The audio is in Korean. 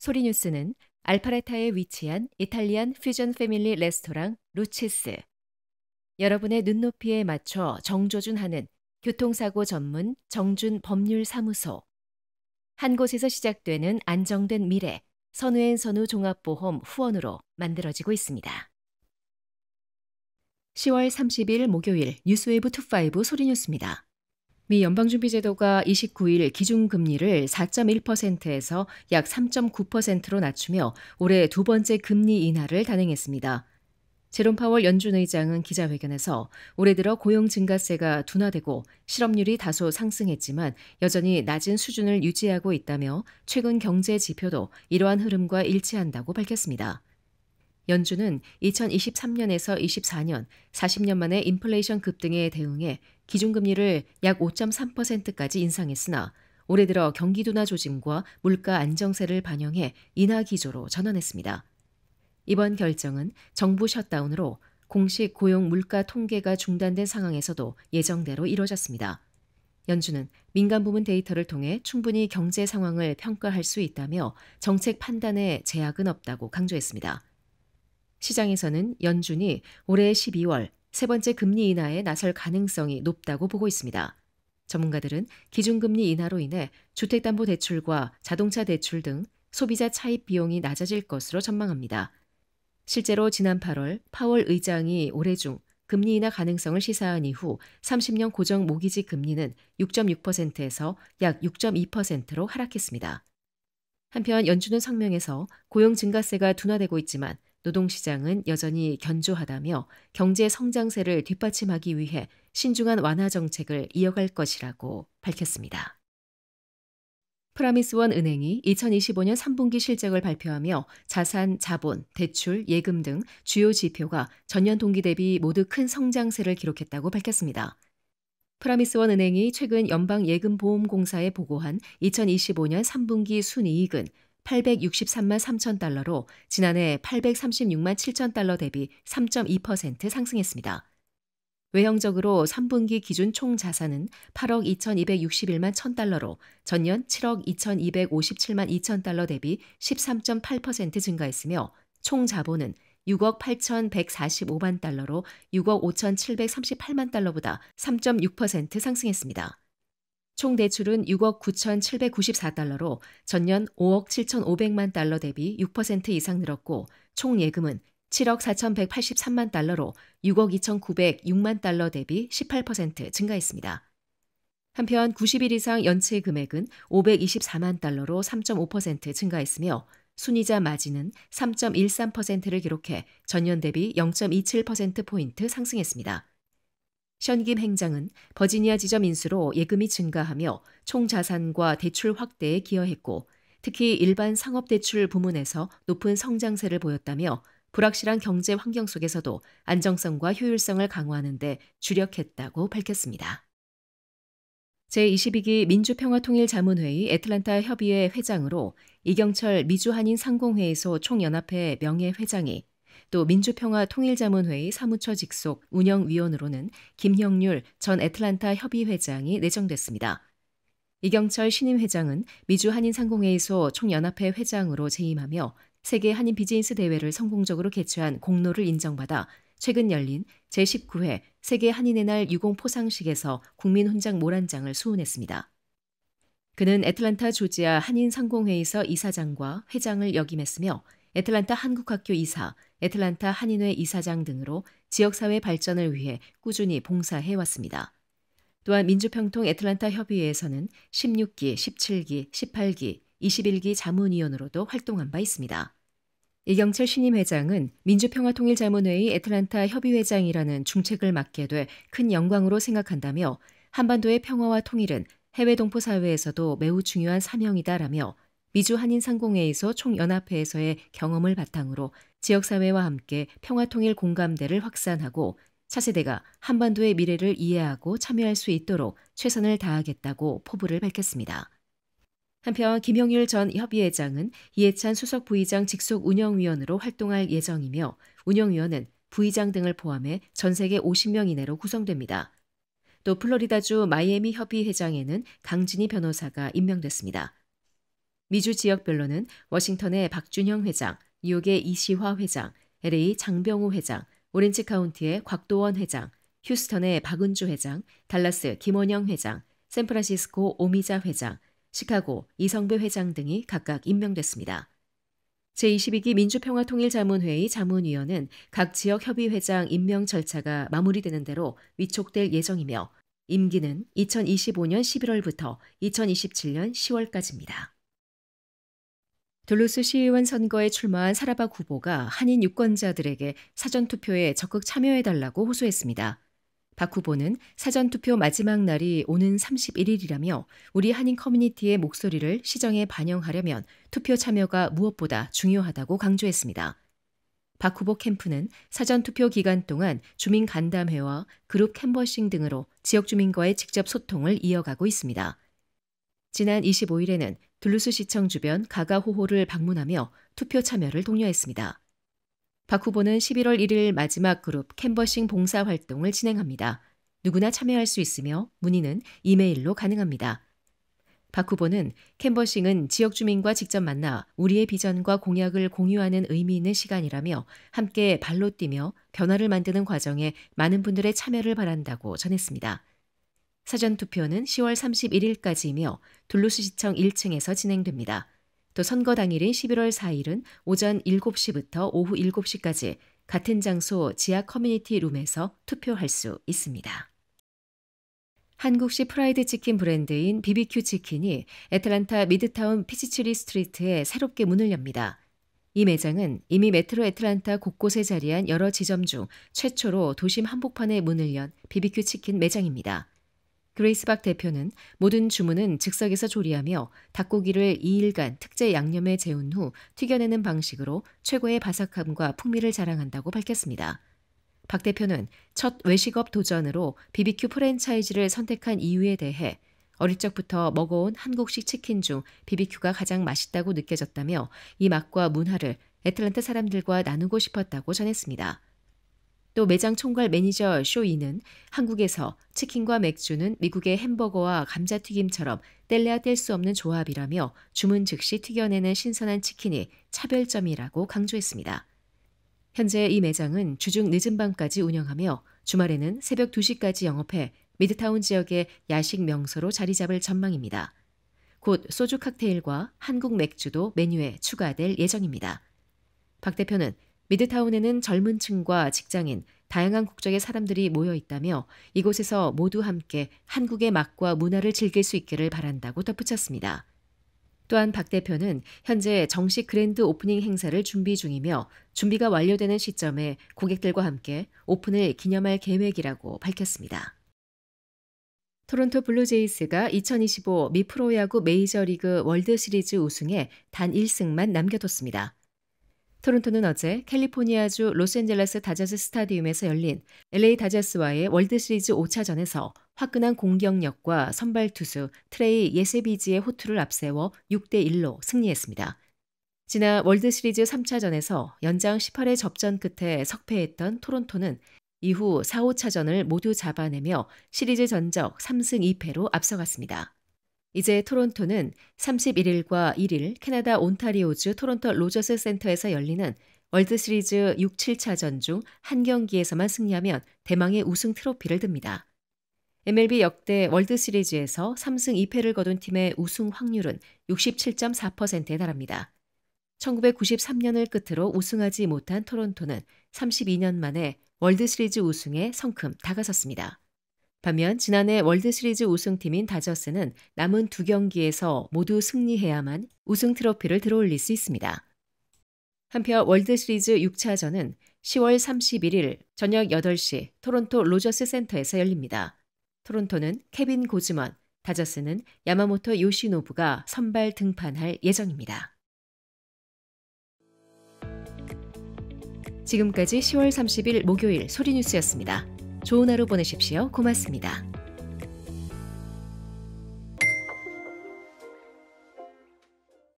소리뉴스는 알파레타에 위치한 이탈리안 퓨전 패밀리 레스토랑 루치스, 여러분의 눈높이에 맞춰 정조준하는 교통사고 전문 정준 법률사무소, 한 곳에서 시작되는 안정된 미래, 선우앤선우 종합보험 후원으로 만들어지고 있습니다. 10월 30일 목요일 뉴스웨이브 25 소리뉴스입니다. 미 연방준비제도가 29일 기준금리를 4.1%에서 약 3.9%로 낮추며 올해 두 번째 금리 인하를 단행했습니다. 제롬 파월 연준 의장은 기자회견에서 올해 들어 고용 증가세가 둔화되고 실업률이 다소 상승했지만 여전히 낮은 수준을 유지하고 있다며 최근 경제 지표도 이러한 흐름과 일치한다고 밝혔습니다. 연준은 2023년에서 24년 40년 만에 인플레이션 급등에 대응해 기준금리를 약 5.3%까지 인상했으나 올해 들어 경기 둔화 조짐과 물가 안정세를 반영해 인하 기조로 전환했습니다. 이번 결정은 정부 셧다운으로 공식 고용 물가 통계가 중단된 상황에서도 예정대로 이뤄졌습니다. 연준은 민간 부문 데이터를 통해 충분히 경제 상황을 평가할 수 있다며 정책 판단에 제약은 없다고 강조했습니다. 시장에서는 연준이 올해 12월 세 번째 금리 인하에 나설 가능성이 높다고 보고 있습니다. 전문가들은 기준금리 인하로 인해 주택담보대출과 자동차 대출 등 소비자 차입 비용이 낮아질 것으로 전망합니다. 실제로 지난 8월 파월 의장이 올해 중 금리 인하 가능성을 시사한 이후 30년 고정 모기지 금리는 6.6%에서 약 6.2%로 하락했습니다. 한편 연준은 성명에서 고용 증가세가 둔화되고 있지만 노동시장은 여전히 견조하다며 경제 성장세를 뒷받침하기 위해 신중한 완화 정책을 이어갈 것이라고 밝혔습니다. 프라미스원 은행이 2025년 3분기 실적을 발표하며 자산, 자본, 대출, 예금 등 주요 지표가 전년 동기 대비 모두 큰 성장세를 기록했다고 밝혔습니다. 프라미스원 은행이 최근 연방예금보험공사에 보고한 2025년 3분기 순이익은 863만 3천 달러로 지난해 836만 7천 달러 대비 3.2% 상승했습니다. 외형적으로 3분기 기준 총 자산은 8억 2,261만 1천 달러로 전년 7억 2,257만 2천 달러 대비 13.8% 증가했으며 총 자본은 6억 8,145만 달러로 6억 5,738만 달러보다 3.6% 상승했습니다. 총 대출은 6억 9,794달러로 전년 5억 7,500만 달러 대비 6% 이상 늘었고 총 예금은 7억 4,183만 달러로 6억 2,906만 달러 대비 18% 증가했습니다. 한편 90일 이상 연체 금액은 524만 달러로 3.5% 증가했으며 순이자 마진은 3.13%를 기록해 전년 대비 0.27%포인트 상승했습니다. 션김 행장은 버지니아 지점 인수로 예금이 증가하며 총 자산과 대출 확대에 기여했고 특히 일반 상업대출 부문에서 높은 성장세를 보였다며 불확실한 경제 환경 속에서도 안정성과 효율성을 강화하는 데 주력했다고 밝혔습니다. 제22기 민주평화통일자문회의 애틀랜타 협의회 회장으로 이경철 미주한인상공회의소 총연합회 명예회장이 또 민주평화통일자문회의 사무처 직속 운영위원으로는 김형률 전 애틀랜타 협의회장이 내정됐습니다. 이경철 신임 회장은 미주한인상공회의소 총연합회 회장으로 재임하며 세계 한인 비즈니스 대회를 성공적으로 개최한 공로를 인정받아 최근 열린 제19회 세계 한인의 날 유공 포상식에서 국민훈장 모란장을 수훈했습니다. 그는 애틀랜타 조지아 한인상공회의소 이사장과 회장을 역임했으며 애틀랜타 한국학교 이사, 애틀랜타 한인회 이사장 등으로 지역사회 발전을 위해 꾸준히 봉사해왔습니다. 또한 민주평통 애틀랜타 협의회에서는 16기, 17기, 18기, 21기 자문위원으로도 활동한 바 있습니다. 이경철 신임 회장은 민주평화통일자문회의 애틀랜타 협의회장이라는 중책을 맡게 돼 큰 영광으로 생각한다며 한반도의 평화와 통일은 해외 동포 사회에서도 매우 중요한 사명이다라며 미주한인상공회의소 총연합회에서의 경험을 바탕으로 지역사회와 함께 평화통일 공감대를 확산하고 차세대가 한반도의 미래를 이해하고 참여할 수 있도록 최선을 다하겠다고 포부를 밝혔습니다. 한편 김영률 전 협의회장은 이해찬 수석 부의장 직속 운영위원으로 활동할 예정이며 운영위원은 부의장 등을 포함해 전 세계 50명 이내로 구성됩니다. 또 플로리다주 마이애미 협의회장에는 강진희 변호사가 임명됐습니다. 미주 지역별로는 워싱턴의 박준형 회장, 뉴욕의 이시화 회장, LA 장병우 회장, 오렌지 카운티의 곽도원 회장, 휴스턴의 박은주 회장, 달라스 김원영 회장, 샌프란시스코 오미자 회장, 시카고 이성배 회장 등이 각각 임명됐습니다. 제22기 민주평화통일자문회의 자문위원은 각 지역협의회장 임명 절차가 마무리되는 대로 위촉될 예정이며 임기는 2025년 11월부터 2027년 10월까지입니다. 둘루스 시의원 선거에 출마한 사라박 후보가 한인 유권자들에게 사전투표에 적극 참여해달라고 호소했습니다. 박 후보는 사전투표 마지막 날이 오는 31일이라며 우리 한인 커뮤니티의 목소리를 시정에 반영하려면 투표 참여가 무엇보다 중요하다고 강조했습니다. 박 후보 캠프는 사전투표 기간 동안 주민 간담회와 그룹 캔버싱 등으로 지역 주민과의 직접 소통을 이어가고 있습니다. 지난 25일에는 둘루스 시청 주변 가가호호를 방문하며 투표 참여를 독려했습니다. 박 후보는 11월 1일 마지막 그룹 캔버싱 봉사 활동을 진행합니다. 누구나 참여할 수 있으며 문의는 이메일로 가능합니다. 박 후보는 캔버싱은 지역 주민과 직접 만나 우리의 비전과 공약을 공유하는 의미 있는 시간이라며 함께 발로 뛰며 변화를 만드는 과정에 많은 분들의 참여를 바란다고 전했습니다. 사전투표는 10월 31일까지이며 둘루스시청 1층에서 진행됩니다. 또 선거 당일인 11월 4일은 오전 7시부터 오후 7시까지 같은 장소 지하 커뮤니티 룸에서 투표할 수 있습니다. 한국식 프라이드 치킨 브랜드인 BBQ 치킨이 애틀랜타 미드타운 피치트리 스트리트에 새롭게 문을 엽니다. 이 매장은 이미 메트로 애틀랜타 곳곳에 자리한 여러 지점 중 최초로 도심 한복판에 문을 연 BBQ 치킨 매장입니다. 그레이스 박 대표는 모든 주문은 즉석에서 조리하며 닭고기를 2일간 특제 양념에 재운 후 튀겨내는 방식으로 최고의 바삭함과 풍미를 자랑한다고 밝혔습니다. 박 대표는 첫 외식업 도전으로 BBQ 프랜차이즈를 선택한 이유에 대해 어릴 적부터 먹어온 한국식 치킨 중 BBQ가 가장 맛있다고 느껴졌다며 이 맛과 문화를 애틀랜타 사람들과 나누고 싶었다고 전했습니다. 또 매장 총괄 매니저 쇼이는 한국에서 치킨과 맥주는 미국의 햄버거와 감자튀김처럼 뗄래야 뗄 수 없는 조합이라며 주문 즉시 튀겨내는 신선한 치킨이 차별점이라고 강조했습니다. 현재 이 매장은 주중 늦은 밤까지 운영하며 주말에는 새벽 2시까지 영업해 미드타운 지역의 야식 명소로 자리 잡을 전망입니다. 곧 소주 칵테일과 한국 맥주도 메뉴에 추가될 예정입니다. 박 대표는 미드타운에는 젊은 층과 직장인, 다양한 국적의 사람들이 모여 있다며 이곳에서 모두 함께 한국의 맛과 문화를 즐길 수 있기를 바란다고 덧붙였습니다. 또한 박 대표는 현재 정식 그랜드 오프닝 행사를 준비 중이며 준비가 완료되는 시점에 고객들과 함께 오픈을 기념할 계획이라고 밝혔습니다. 토론토 블루제이스가 2025 미 프로야구 메이저리그 월드시리즈 우승에 단 1승만 남겨뒀습니다. 토론토는 어제 캘리포니아주 로스앤젤레스 다저스 스타디움에서 열린 LA 다저스와의 월드시리즈 5차전에서 화끈한 공격력과 선발 투수 트레이 예세비지의 호투를 앞세워 6대1로 승리했습니다. 지난 월드시리즈 3차전에서 연장 18회 접전 끝에 석패했던 토론토는 이후 4, 5차전을 모두 잡아내며 시리즈 전적 3승 2패로 앞서갔습니다. 이제 토론토는 31일과 1일 캐나다 온타리오주 토론토 로저스 센터에서 열리는 월드시리즈 6, 7차전 중 한 경기에서만 승리하면 대망의 우승 트로피를 듭니다. MLB 역대 월드시리즈에서 3승 2패를 거둔 팀의 우승 확률은 67.4%에 달합니다. 1993년을 끝으로 우승하지 못한 토론토는 32년 만에 월드시리즈 우승에 성큼 다가섰습니다. 반면 지난해 월드시리즈 우승팀인 다저스는 남은 2경기에서 모두 승리해야만 우승 트로피를 들어올릴 수 있습니다. 한편 월드시리즈 6차전은 10월 31일 저녁 8시 토론토 로저스 센터에서 열립니다. 토론토는 케빈 고즈먼, 다저스는 야마모토 요시노부가 선발 등판할 예정입니다. 지금까지 10월 30일 목요일 소리뉴스였습니다. 좋은 하루 보내십시오. 고맙습니다.